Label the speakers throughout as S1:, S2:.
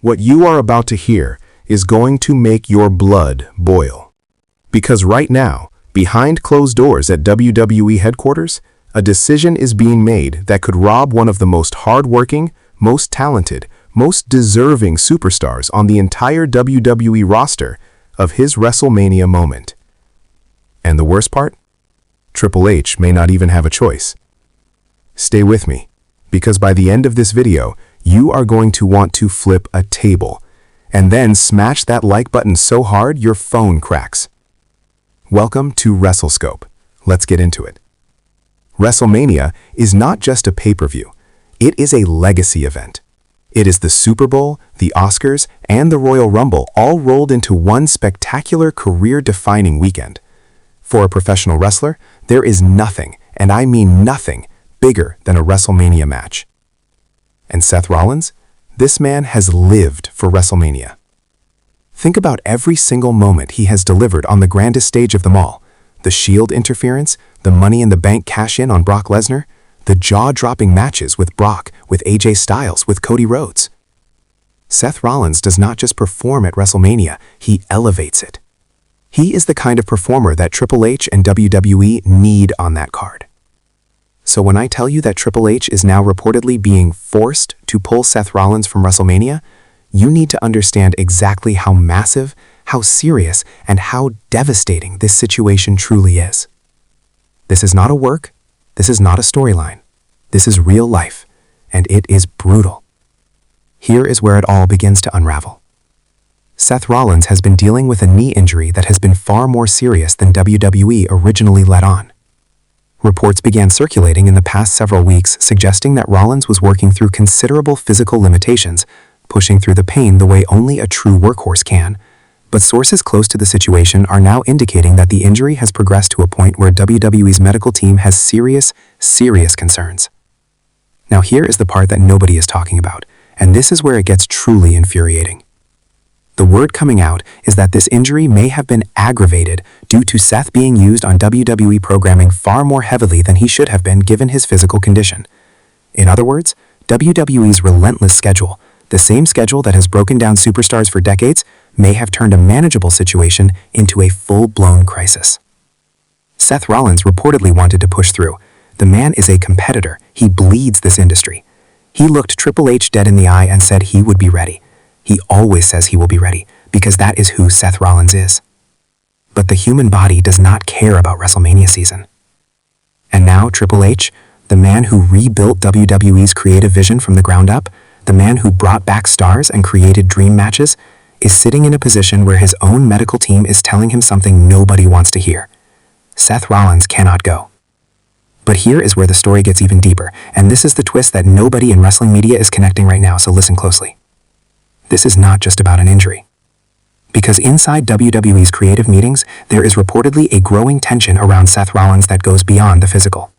S1: What you are about to hear is going to make your blood boil. Because right now, behind closed doors at WWE headquarters, a decision is being made that could rob one of the most hardworking, most talented, most deserving superstars on the entire WWE roster of his Wrestlemania moment. And the worst part? Triple H may not even have a choice. Stay with me, because by the end of this video, you are going to want to flip a table, and then smash that like button so hard your phone cracks. Welcome to WrestleScope. Let's get into it. Wrestlemania is not just a pay-per-view. It is a legacy event. It is the Super Bowl, the Oscars, and the Royal Rumble all rolled into one spectacular career-defining weekend. For a professional wrestler, there is nothing, and I mean nothing, bigger than a WrestleMania match. And Seth Rollins? This man has lived for WrestleMania. Think about every single moment he has delivered on the grandest stage of them all. The Shield interference, the Money in the Bank cash-in on Brock Lesnar, the jaw-dropping matches with Brock, with AJ Styles, with Cody Rhodes. Seth Rollins does not just perform at WrestleMania, he elevates it. He is the kind of performer that Triple H and WWE need on that card. So when I tell you that Triple H is now reportedly being forced to pull Seth Rollins from WrestleMania, you need to understand exactly how massive, how serious, and how devastating this situation truly is. This is not a work, this is not a storyline. This is real life, and it is brutal. Here is where it all begins to unravel. Seth Rollins has been dealing with a knee injury that has been far more serious than WWE originally let on. Reports began circulating in the past several weeks suggesting that Rollins was working through considerable physical limitations, pushing through the pain the way only a true workhorse can, but sources close to the situation are now indicating that the injury has progressed to a point where WWE's medical team has serious concerns. Now here is the part that nobody is talking about, and this is where it gets truly infuriating. The word coming out is that this injury may have been aggravated due to Seth being used on WWE programming far more heavily than he should have been given his physical condition. In other words, WWE's relentless schedule, the same schedule that has broken down superstars for decades, may have turned a manageable situation into a full-blown crisis. Seth Rollins reportedly wanted to push through. The man is a competitor. He bleeds this industry. He looked Triple H dead in the eye and said he would be ready. He always says he will be ready, because that is who Seth Rollins is. But the human body does not care about WrestleMania season. And now Triple H, the man who rebuilt WWE's creative vision from the ground up, the man who brought back stars and created dream matches, is sitting in a position where his own medical team is telling him something nobody wants to hear. Seth Rollins cannot go. But here is where the story gets even deeper, and this is the twist that nobody in wrestling media is connecting right now, so listen closely. This is not just about an injury. Because inside WWE's creative meetings, there is reportedly a growing tension around Seth Rollins that goes beyond the physical.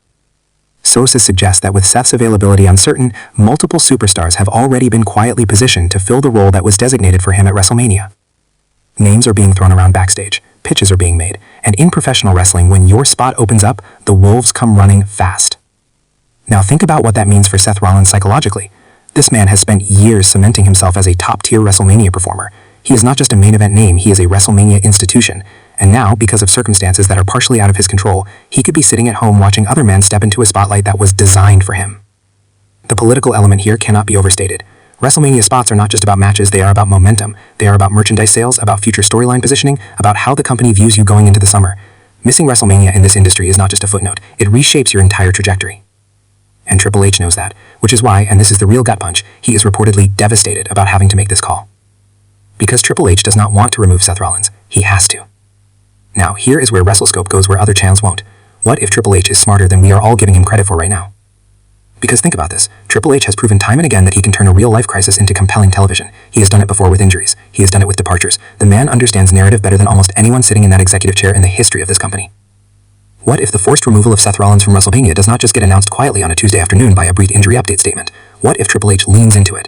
S1: Sources suggest that with Seth's availability uncertain, multiple superstars have already been quietly positioned to fill the role that was designated for him at WrestleMania. Names are being thrown around backstage, pitches are being made, and in professional wrestling, when your spot opens up, the wolves come running fast. Now think about what that means for Seth Rollins psychologically. This man has spent years cementing himself as a top-tier WrestleMania performer. He is not just a main event name, he is a WrestleMania institution. And now, because of circumstances that are partially out of his control, he could be sitting at home watching other men step into a spotlight that was designed for him. The political element here cannot be overstated. WrestleMania spots are not just about matches, they are about momentum. They are about merchandise sales, about future storyline positioning, about how the company views you going into the summer. Missing WrestleMania in this industry is not just a footnote, it reshapes your entire trajectory. And Triple H knows that, which is why, and this is the real gut punch, he is reportedly devastated about having to make this call. Because Triple H does not want to remove Seth Rollins, he has to. Now, here is where WrestleScope goes where other channels won't. What if Triple H is smarter than we are all giving him credit for right now? Because think about this, Triple H has proven time and again that he can turn a real-life crisis into compelling television. He has done it before with injuries. He has done it with departures. The man understands narrative better than almost anyone sitting in that executive chair in the history of this company. What if the forced removal of Seth Rollins from WrestleMania does not just get announced quietly on a Tuesday afternoon by a brief injury update statement? What if Triple H leans into it?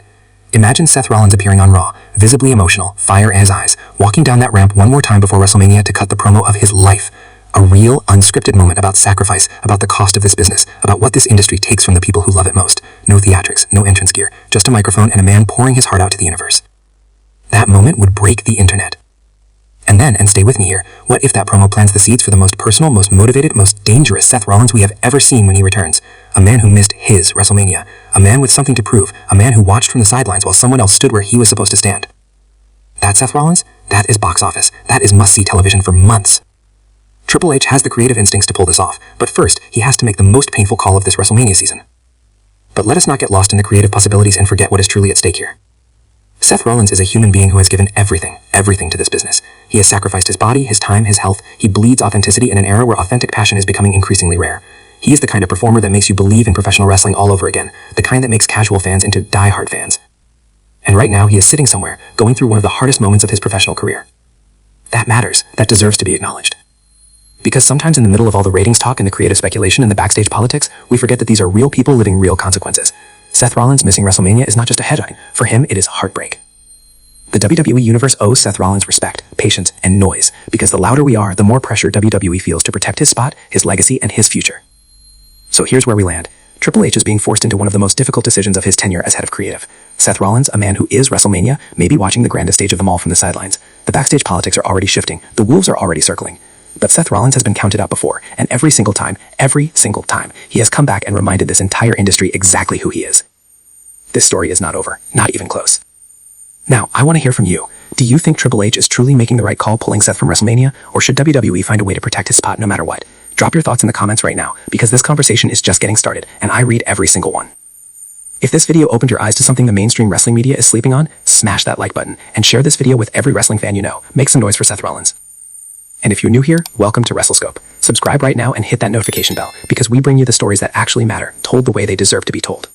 S1: Imagine Seth Rollins appearing on Raw, visibly emotional, fire in his eyes, walking down that ramp one more time before WrestleMania to cut the promo of his life. A real, unscripted moment about sacrifice, about the cost of this business, about what this industry takes from the people who love it most. No theatrics, no entrance gear, just a microphone and a man pouring his heart out to the universe.
S2: That moment would break the internet. And then, and stay with me here, what if that promo plants the seeds for the most personal, most motivated, most dangerous Seth Rollins we have ever seen when he returns? A man who missed his Wrestlemania. A man with something to prove. A man who watched from the sidelines while someone else stood where he was supposed to stand. That Seth Rollins? That is box office. That is must-see television for months. Triple H has the creative instincts to pull this off, but first, he has to make the most painful call of this Wrestlemania season. But let us not get lost in the creative possibilities and forget what is truly at stake here. Seth Rollins is a human being who has given everything to this business. He has sacrificed his body, his time, his health. He bleeds authenticity in an era where authentic passion is becoming increasingly rare. He is the kind of performer that makes you believe in professional wrestling all over again, the kind that makes casual fans into die-hard fans. And right now, he is sitting somewhere, going through one of the hardest moments of his professional career. That matters. That deserves to be acknowledged. Because sometimes in the middle of all the ratings talk and the creative speculation and the backstage politics, we forget that these are real people living real consequences. Seth Rollins missing Wrestlemania is not just a headline. For him, it is heartbreak. The WWE Universe owes Seth Rollins respect, patience, and noise, because the louder we are, the more pressure WWE feels to protect his spot, his legacy, and his future. So here's where we land. Triple H is being forced into one of the most difficult decisions of his tenure as head of creative. Seth Rollins, a man who is Wrestlemania, may be watching the grandest stage of them all from the sidelines. The backstage politics are already shifting. The wolves are already circling. But Seth Rollins has been counted out before, and every single time, he has come back and reminded this entire industry exactly who he is. This story is not over, not even close. Now, I want to hear from you. Do you think Triple H is truly making the right call pulling Seth from Wrestlemania, or should WWE find a way to protect his spot no matter what? Drop your thoughts in the comments right now, because this conversation is just getting started, and I read every single one. If this video opened your eyes to something the mainstream wrestling media is sleeping on, smash that like button, and share this video with every wrestling fan you know. Make some noise for Seth Rollins. And if you're new here, welcome to WrestleScope. Subscribe right now and hit that notification bell, because we bring you the stories that actually matter, told the way they deserve to be told.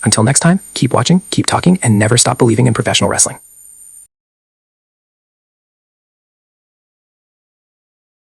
S2: Until next time, keep watching, keep talking, and never stop believing in professional wrestling.